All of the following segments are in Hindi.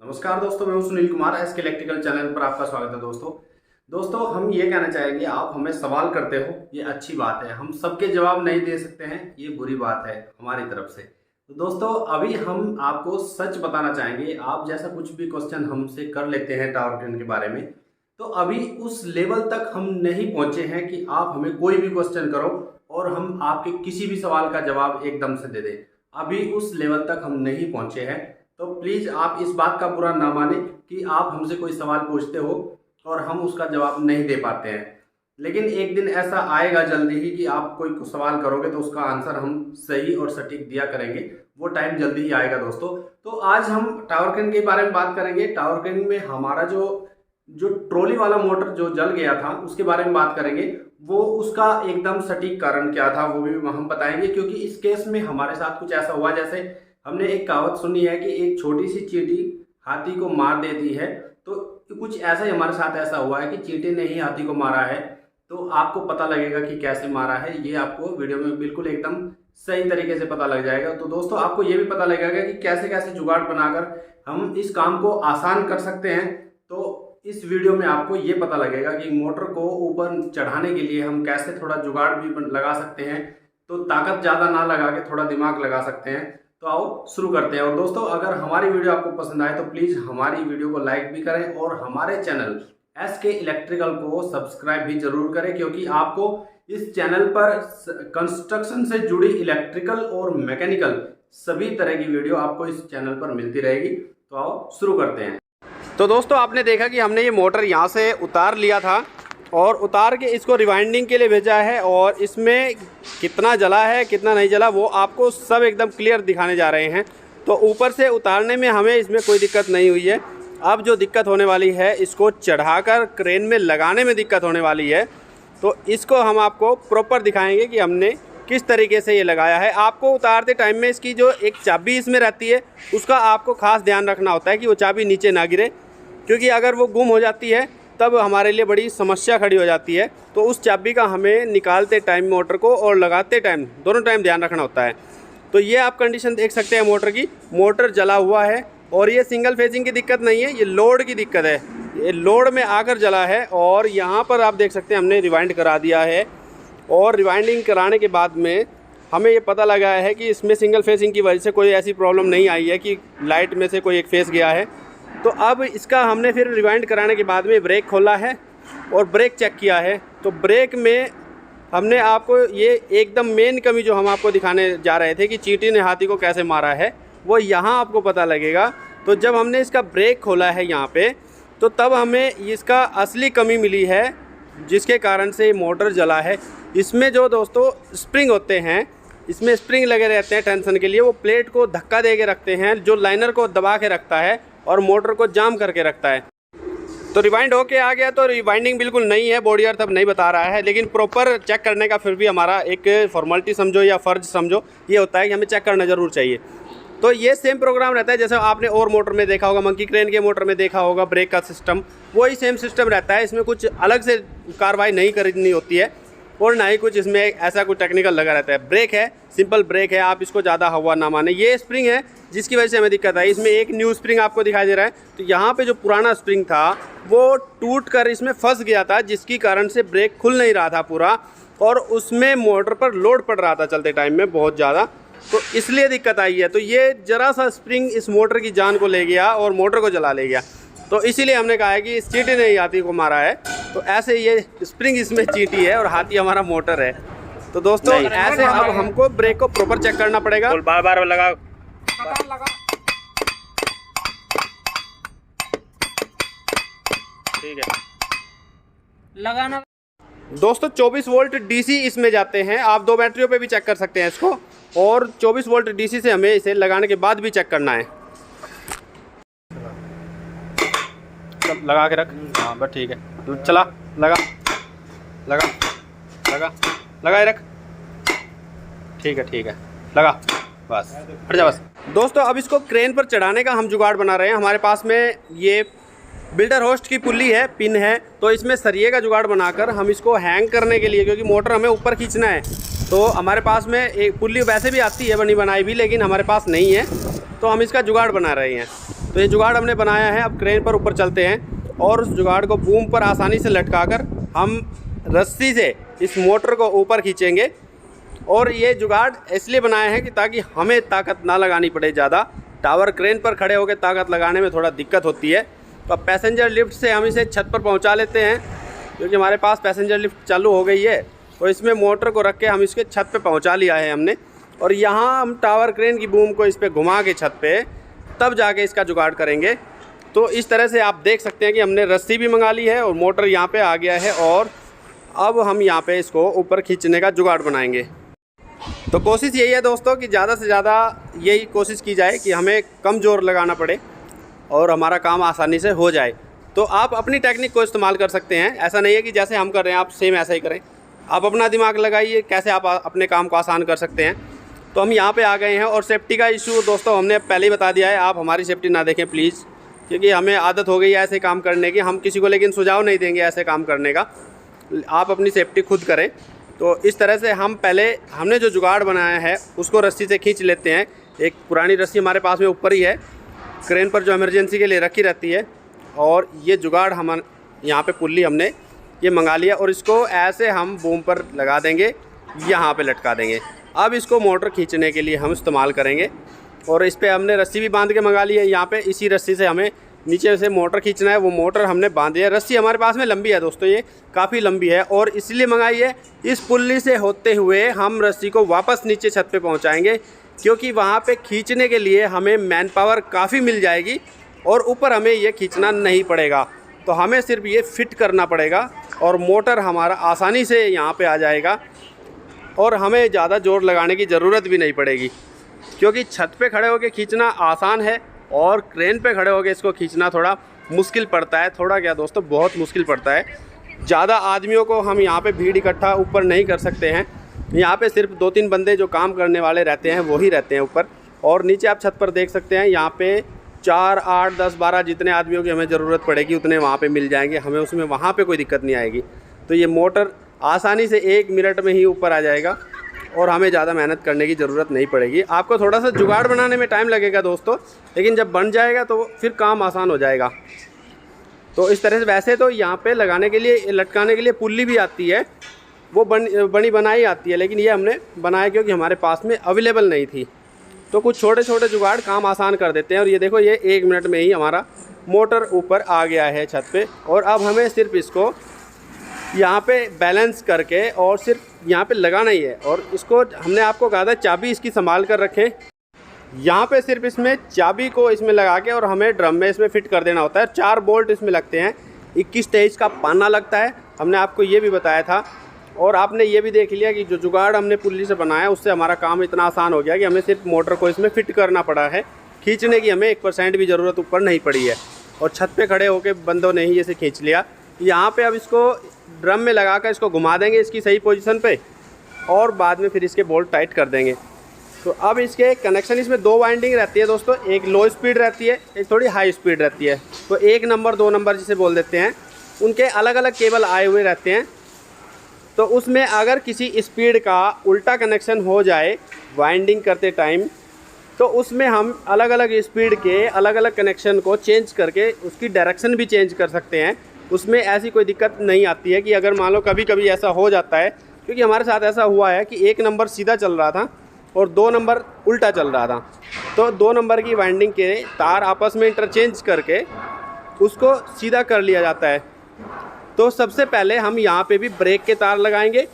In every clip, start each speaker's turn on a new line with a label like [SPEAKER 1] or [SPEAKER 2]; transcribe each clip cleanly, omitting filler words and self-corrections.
[SPEAKER 1] नमस्कार दोस्तों, मैं हूं Sunil Kumar. SK electrical channel पर आपका स्वागत है। दोस्तों हम ये कहना चाहेंगे, आप हमें सवाल करते हो, ये अच्छी बात है। हम सबके जवाब नहीं दे सकते हैं, ये बुरी बात है हमारी तरफ से। तो दोस्तों अभी हम आपको सच बताना चाहेंगे। आप जैसा कुछ भी क्वेश्चन हमसे कर लेते हैं टावर ट्रेन के बारे में, तो अभी उस लेवल तक हम नहीं पहुंचे हैं कि आप हमें कोई भी क्वेश्चन करो और हम आपके किसी भी सवाल का जवाब एकदम से दे दें। अभी उस लेवल तक हम नहीं पहुंचे हैं। तो प्लीज़ आप इस बात का बुरा ना माने कि आप हमसे कोई सवाल पूछते हो और हम उसका जवाब नहीं दे पाते हैं। लेकिन एक दिन ऐसा आएगा जल्दी ही कि आप कोई सवाल करोगे तो उसका आंसर हम सही और सटीक दिया करेंगे। वो टाइम जल्दी ही आएगा दोस्तों। तो आज हम टावर क्रेन के बारे में बात करेंगे। टावर क्रेन में हमारा जो ट्रॉली वाला मोटर जो जल गया था उसके बारे में बात करेंगे। वो उसका एकदम सटीक कारण क्या था वो भी हम बताएंगे, क्योंकि इस केस में हमारे साथ कुछ ऐसा हुआ, जैसे हमने एक कहावत सुनी है कि एक छोटी सी चींटी हाथी को मार देती है। तो कुछ ऐसा ही हमारे साथ ऐसा हुआ है कि चींटी ने ही हाथी को मारा है। तो आपको पता लगेगा कि कैसे मारा है, ये आपको वीडियो में बिल्कुल एकदम सही तरीके से पता लग जाएगा। तो दोस्तों आपको ये भी पता लगेगा कि कैसे कैसे जुगाड़ बनाकर हम इस काम को आसान कर सकते हैं। तो इस वीडियो में आपको ये पता लगेगा कि मोटर को ऊपर चढ़ाने के लिए हम कैसे थोड़ा जुगाड़ भी लगा सकते हैं। तो ताकत ज़्यादा ना लगा के थोड़ा दिमाग लगा सकते हैं। तो आओ शुरू करते हैं। और दोस्तों अगर हमारी वीडियो आपको पसंद आए तो प्लीज़ हमारी वीडियो को लाइक भी करें और हमारे चैनल एसके इलेक्ट्रिकल को सब्सक्राइब भी जरूर करें, क्योंकि आपको इस चैनल पर कंस्ट्रक्शन से जुड़ी इलेक्ट्रिकल और मैकेनिकल सभी तरह की वीडियो आपको इस चैनल पर मिलती रहेगी। तो आओ शुरू करते हैं। तो दोस्तों आपने देखा कि हमने ये मोटर यहाँ से उतार लिया था और उतार के इसको रिवाइंडिंग के लिए भेजा है, और इसमें कितना जला है कितना नहीं जला वो आपको सब एकदम क्लियर दिखाने जा रहे हैं। तो ऊपर से उतारने में हमें इसमें कोई दिक्कत नहीं हुई है। अब जो दिक्कत होने वाली है, इसको चढ़ाकर क्रेन में लगाने में दिक्कत होने वाली है। तो इसको हम आपको प्रॉपर दिखाएंगे कि हमने किस तरीके से ये लगाया है। आपको उतारते टाइम में इसकी जो एक चाबी इसमें रहती है उसका आपको खास ध्यान रखना होता है कि वो चाबी नीचे ना गिरे, क्योंकि अगर वो गुम हो जाती है तब हमारे लिए बड़ी समस्या खड़ी हो जाती है। तो उस चाबी का हमें निकालते टाइम मोटर को और लगाते टाइम दोनों टाइम ध्यान रखना होता है। तो ये आप कंडीशन देख सकते हैं मोटर की। मोटर जला हुआ है और ये सिंगल फेजिंग की दिक्कत नहीं है, ये लोड की दिक्कत है। ये लोड में आकर जला है। और यहाँ पर आप देख सकते हैं हमने रिवाइंड करा दिया है, और रिवाइंडिंग कराने के बाद में हमें ये पता लगा है कि इसमें सिंगल फेजिंग की वजह से कोई ऐसी प्रॉब्लम नहीं आई है कि लाइट में से कोई एक फेस गया है। तो अब इसका हमने फिर रिवाइंड कराने के बाद में ब्रेक खोला है और ब्रेक चेक किया है। तो ब्रेक में हमने आपको ये एकदम मेन कमी जो हम आपको दिखाने जा रहे थे कि चींटी ने हाथी को कैसे मारा है, वो यहाँ आपको पता लगेगा। तो जब हमने इसका ब्रेक खोला है यहाँ पे, तो तब हमें इसका असली कमी मिली है जिसके कारण से मोटर जला है। इसमें जो दोस्तों स्प्रिंग होते हैं, इसमें स्प्रिंग लगे रहते हैं टेंशन के लिए। वो प्लेट को धक्का दे के रखते हैं, जो लाइनर को दबा के रखता है और मोटर को जाम करके रखता है। तो रिवाइंड होके आ गया, तो रिवाइंडिंग बिल्कुल नहीं है, बॉडी अर्थ अब नहीं बता रहा है। लेकिन प्रॉपर चेक करने का फिर भी हमारा एक फॉर्मेलिटी समझो या फ़र्ज समझो, ये होता है कि हमें चेक करना ज़रूर चाहिए। तो ये सेम प्रोग्राम रहता है जैसे आपने और मोटर में देखा होगा, मंकी क्रेन के मोटर में देखा होगा, ब्रेक का सिस्टम वही सेम सिस्टम रहता है। इसमें कुछ अलग से कार्रवाई नहीं करनी होती है और ना ही कुछ इसमें ऐसा कुछ टेक्निकल लगा रहता है। ब्रेक है, सिंपल ब्रेक है, आप इसको ज़्यादा हवा ना माने। ये स्प्रिंग है जिसकी वजह से हमें दिक्कत है। इसमें एक न्यू स्प्रिंग आपको दिखाई दे रहा है। तो यहाँ पे जो पुराना स्प्रिंग था वो टूट कर इसमें फंस गया था, जिसकी कारण से ब्रेक खुल नहीं रहा था पूरा, और उसमें मोटर पर लोड पड़ रहा था चलते टाइम में बहुत ज़्यादा। तो इसलिए दिक्कत आई है। तो ये ज़रा सा स्प्रिंग इस मोटर की जान को ले गया और मोटर को जला ले गया। तो इसीलिए हमने कहा है कि इस चींटी ने हाथी को मारा है। तो ऐसे ये स्प्रिंग इसमें चींटी है और हाथी हमारा मोटर है। तो दोस्तों ऐसे अब हमको ब्रेक को प्रॉपर चेक करना पड़ेगा। बार बार लगा ठीक है
[SPEAKER 2] लगाना।
[SPEAKER 1] दोस्तों 24 वोल्ट डीसी इसमें जाते हैं। आप दो बैटरियों पे भी चेक कर सकते हैं इसको, और 24 वोल्ट डीसी से हमें इसे लगाने के बाद भी चेक करना है। लगा के रख, हाँ बस ठीक है, चला लगा लगा लगा लगा रख, ठीक है लगा, बस हट जा बस। दोस्तों अब इसको क्रेन पर चढ़ाने का हम जुगाड़ बना रहे हैं। हमारे पास में ये बिल्डर होस्ट की पुल्ली है, पिन है, तो इसमें सरिये का जुगाड़ बनाकर हम इसको हैंग करने के लिए, क्योंकि मोटर हमें ऊपर खींचना है, तो हमारे पास में एक पुल्ली वैसे भी आती है बनी बनाई भी, लेकिन हमारे पास नहीं है, तो हम इसका जुगाड़ बना रहे हैं। तो ये जुगाड़ हमने बनाया है। अब क्रेन पर ऊपर चलते हैं और उस जुगाड़ को बूम पर आसानी से लटकाकर हम रस्सी से इस मोटर को ऊपर खींचेंगे। और ये जुगाड़ इसलिए बनाया है कि ताकि हमें ताकत ना लगानी पड़े ज़्यादा। टावर क्रेन पर खड़े होकर ताकत लगाने में थोड़ा दिक्कत होती है। तो अब पैसेंजर लिफ्ट से हम इसे छत पर पहुंचा लेते हैं, क्योंकि हमारे पास पैसेंजर लिफ्ट चालू हो गई है। तो इसमें मोटर को रख के हम इसके छत पे पहुंचा लिया है हमने। और यहाँ हम टावर क्रेन की बूम को इस पर घुमा के छत पे तब जाके इसका जुगाड़ करेंगे। तो इस तरह से आप देख सकते हैं कि हमने रस्सी भी मंगा ली है और मोटर यहाँ पे आ गया है। और अब हम यहाँ पे इसको ऊपर खींचने का जुगाड़ बनाएंगे। तो कोशिश यही है दोस्तों कि ज़्यादा से ज़्यादा यही कोशिश की जाए कि हमें कम जोर लगाना पड़े और हमारा काम आसानी से हो जाए। तो आप अपनी टेक्निक को इस्तेमाल कर सकते हैं। ऐसा नहीं है कि जैसे हम कर रहे हैं आप सेम ऐसा ही करें। आप अपना दिमाग लगाइए कैसे आप अपने काम को आसान कर सकते हैं। तो हम यहाँ पे आ गए हैं। और सेफ्टी का इशू दोस्तों हमने पहले ही बता दिया है, आप हमारी सेफ्टी ना देखें प्लीज़, क्योंकि हमें आदत हो गई है ऐसे काम करने की। हम किसी को लेकिन सुझाव नहीं देंगे ऐसे काम करने का। आप अपनी सेफ्टी खुद करें। तो इस तरह से हमने जो जुगाड़ बनाया है उसको रस्सी से खींच लेते हैं। एक पुरानी रस्सी हमारे पास में ऊपर ही है क्रेन पर, जो इमरजेंसी के लिए रखी रहती है। और ये जुगाड़ हम यहाँ पे पुल्ली हमने ये मंगा लिया और इसको ऐसे हम बूम पर लगा देंगे, यहाँ पे लटका देंगे। अब इसको मोटर खींचने के लिए हम इस्तेमाल करेंगे। और इस पर हमने रस्सी भी बांध के मंगा ली है। यहाँ पे इसी रस्सी से हमें नीचे से मोटर खींचना है। वो मोटर हमने बांधी है। रस्सी हमारे पास में लंबी है दोस्तों, ये काफ़ी लंबी है और इसलिए मंगाई है। इस पुल्ली से होते हुए हम रस्सी को वापस नीचे छत पे पहुंचाएंगे, क्योंकि वहाँ पे खींचने के लिए हमें मैन पावर काफ़ी मिल जाएगी और ऊपर हमें ये खींचना नहीं पड़ेगा। तो हमें सिर्फ ये फिट करना पड़ेगा और मोटर हमारा आसानी से यहाँ पे आ जाएगा और हमें ज़्यादा जोर लगाने की ज़रूरत भी नहीं पड़ेगी, क्योंकि छत पे खड़े होकर खींचना आसान है और क्रेन पे खड़े होकर इसको खींचना थोड़ा मुश्किल पड़ता है। थोड़ा क्या दोस्तों, बहुत मुश्किल पड़ता है। ज़्यादा आदमियों को हम यहाँ पे भीड़ इकट्ठा ऊपर नहीं कर सकते हैं। यहाँ पे सिर्फ 2-3 बंदे जो काम करने वाले रहते हैं वही रहते हैं ऊपर। और नीचे आप छत पर देख सकते हैं, यहाँ पे 4, 8, 10, 12 जितने आदमियों की हमें ज़रूरत पड़ेगी उतने वहाँ पे मिल जाएंगे। हमें उसमें वहाँ पे कोई दिक्कत नहीं आएगी। तो ये मोटर आसानी से 1 मिनट में ही ऊपर आ जाएगा और हमें ज़्यादा मेहनत करने की ज़रूरत नहीं पड़ेगी। आपको थोड़ा सा जुगाड़ बनाने में टाइम लगेगा दोस्तों, लेकिन जब बन जाएगा तो फिर काम आसान हो जाएगा। तो इस तरह से वैसे तो यहाँ पे लगाने के लिए, लटकाने के लिए पुल्ली भी आती है, वो बनी बनाई आती है, लेकिन ये हमने बनाया क्योंकि हमारे पास में अवेलेबल नहीं थी। तो कुछ छोटे छोटे जुगाड़ काम आसान कर देते हैं। और ये देखो, ये 1 मिनट में ही हमारा मोटर ऊपर आ गया है छत पे। और अब हमें सिर्फ इसको यहाँ पे बैलेंस करके और सिर्फ यहाँ पे लगाना ही है। और इसको हमने आपको कहा था चाबी इसकी संभाल कर रखें। यहाँ पे सिर्फ इसमें चाबी को इसमें लगा के और हमें ड्रम में इसमें फिट कर देना होता है। 4 बोल्ट इसमें लगते हैं, 21 23 का पाना लगता है, हमने आपको ये भी बताया था। और आपने ये भी देख लिया कि जो जुगाड़ हमने पुल्ली से बनाया उससे हमारा काम इतना आसान हो गया कि हमें सिर्फ मोटर को इसमें फिट करना पड़ा है। खींचने की हमें 1% भी ज़रूरत ऊपर नहीं पड़ी है। और छत पे खड़े होकर बंदों ने ही इसे खींच लिया। यहाँ पे अब इसको ड्रम में लगाकर इसको घुमा देंगे इसकी सही पोजीशन पे और बाद में फिर इसके बोल्ट टाइट कर देंगे। तो अब इसके कनेक्शन, इसमें 2 वाइंडिंग रहती है दोस्तों, एक लो स्पीड रहती है, एक थोड़ी हाई स्पीड रहती है। तो 1 नंबर 2 नंबर जिसे बोल देते हैं, उनके अलग अलग केबल आए हुए रहते हैं। तो उसमें अगर किसी स्पीड का उल्टा कनेक्शन हो जाए वाइंडिंग करते टाइम, तो उसमें हम अलग अलग स्पीड के अलग अलग कनेक्शन को चेंज करके उसकी डायरेक्शन भी चेंज कर सकते हैं। उसमें ऐसी कोई दिक्कत नहीं आती है कि अगर मान लो कभी कभी ऐसा हो जाता है, क्योंकि हमारे साथ ऐसा हुआ है कि 1 नंबर सीधा चल रहा था और 2 नंबर उल्टा चल रहा था। तो 2 नंबर की वाइंडिंग के तार आपस में इंटरचेंज करके उसको सीधा कर लिया जाता है। तो सबसे पहले हम यहाँ पे भी ब्रेक के तार लगाएंगे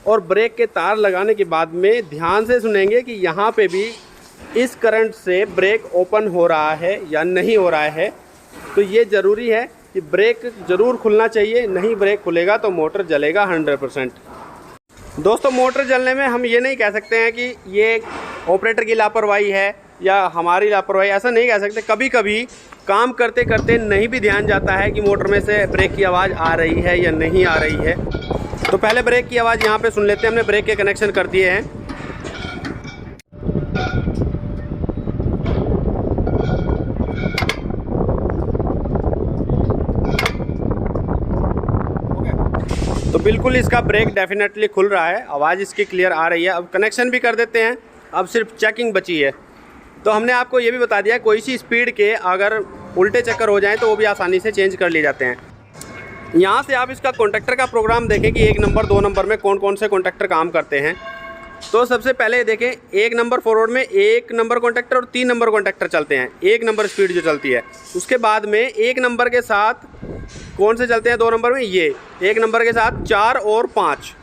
[SPEAKER 1] और ब्रेक के तार लगाने के बाद में ध्यान से सुनेंगे कि यहाँ पे भी इस करंट से ब्रेक ओपन हो रहा है या नहीं हो रहा है। तो ये ज़रूरी है कि ब्रेक ज़रूर खुलना चाहिए, नहीं ब्रेक खुलेगा तो मोटर जलेगा 100%। दोस्तों, मोटर जलने में हम ये नहीं कह सकते हैं कि ये ऑपरेटर की लापरवाही है या हमारी लापरवाही, ऐसा नहीं कह सकते। कभी कभी काम करते करते नहीं भी ध्यान जाता है कि मोटर में से ब्रेक की आवाज़ आ रही है या नहीं आ रही है। तो पहले ब्रेक की आवाज़ यहाँ पे सुन लेते हैं। हमने ब्रेक के कनेक्शन कर दिए हैं। तो बिल्कुल इसका ब्रेक डेफिनेटली खुल रहा है, आवाज़ इसकी क्लियर आ रही है। अब कनेक्शन भी कर देते हैं, अब सिर्फ चेकिंग बची है। तो हमने आपको ये भी बता दिया, कोई सी स्पीड के अगर उल्टे चक्कर हो जाएं तो वो भी आसानी से चेंज कर लिए जाते हैं। यहाँ से आप इसका कॉन्टैक्टर का प्रोग्राम देखें कि 1 नंबर 2 नंबर में कौन कौन से कॉन्टैक्टर काम करते हैं। तो सबसे पहले देखें 1 नंबर फॉरवर्ड में 1 नंबर कॉन्टैक्टर और 3 नंबर कॉन्टैक्टर चलते हैं, 1 नंबर स्पीड जो चलती है। उसके बाद में 1 नंबर के साथ कौन से चलते हैं 2 नंबर में, ये 1 नंबर के साथ 4 और 5,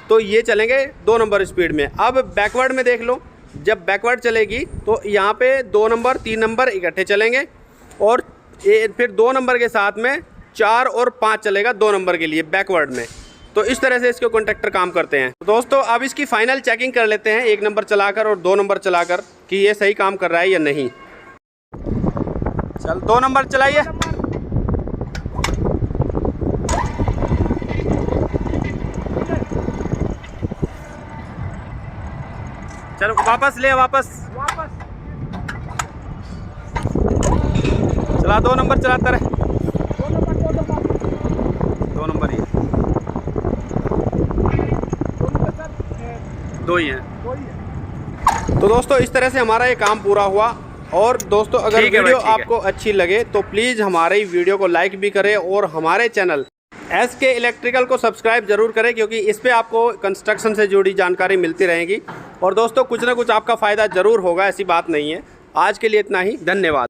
[SPEAKER 1] तो ये चलेंगे 2 नंबर स्पीड में। अब बैकवर्ड में देख लो, जब बैकवर्ड चलेगी तो यहाँ पे 2 नंबर 3 नंबर इकट्ठे चलेंगे और फिर 2 नंबर के साथ में 4 और 5 चलेगा 2 नंबर के लिए बैकवर्ड में। तो इस तरह से इसके कॉन्टैक्टर काम करते हैं। तो दोस्तों अब इसकी फाइनल चेकिंग कर लेते हैं 1 नंबर चलाकर और 2 नंबर चलाकर कि ये सही काम कर रहा है या नहीं। चल 2 नंबर चलाइए। चलो वापस ले, वापस चला, 2 नंबर चलाता रहे। 2 नंबर ही है, 2 ही हैं। तो दोस्तों इस तरह से हमारा ये काम पूरा हुआ। और दोस्तों अगर वीडियो आपको अच्छी लगे तो प्लीज़ हमारी वीडियो को लाइक भी करें और हमारे चैनल SK इलेक्ट्रिकल को सब्सक्राइब जरूर करें, क्योंकि इस पे आपको कंस्ट्रक्शन से जुड़ी जानकारी मिलती रहेगी। और दोस्तों कुछ ना कुछ आपका फ़ायदा ज़रूर होगा, ऐसी बात नहीं है। आज के लिए इतना ही, धन्यवाद।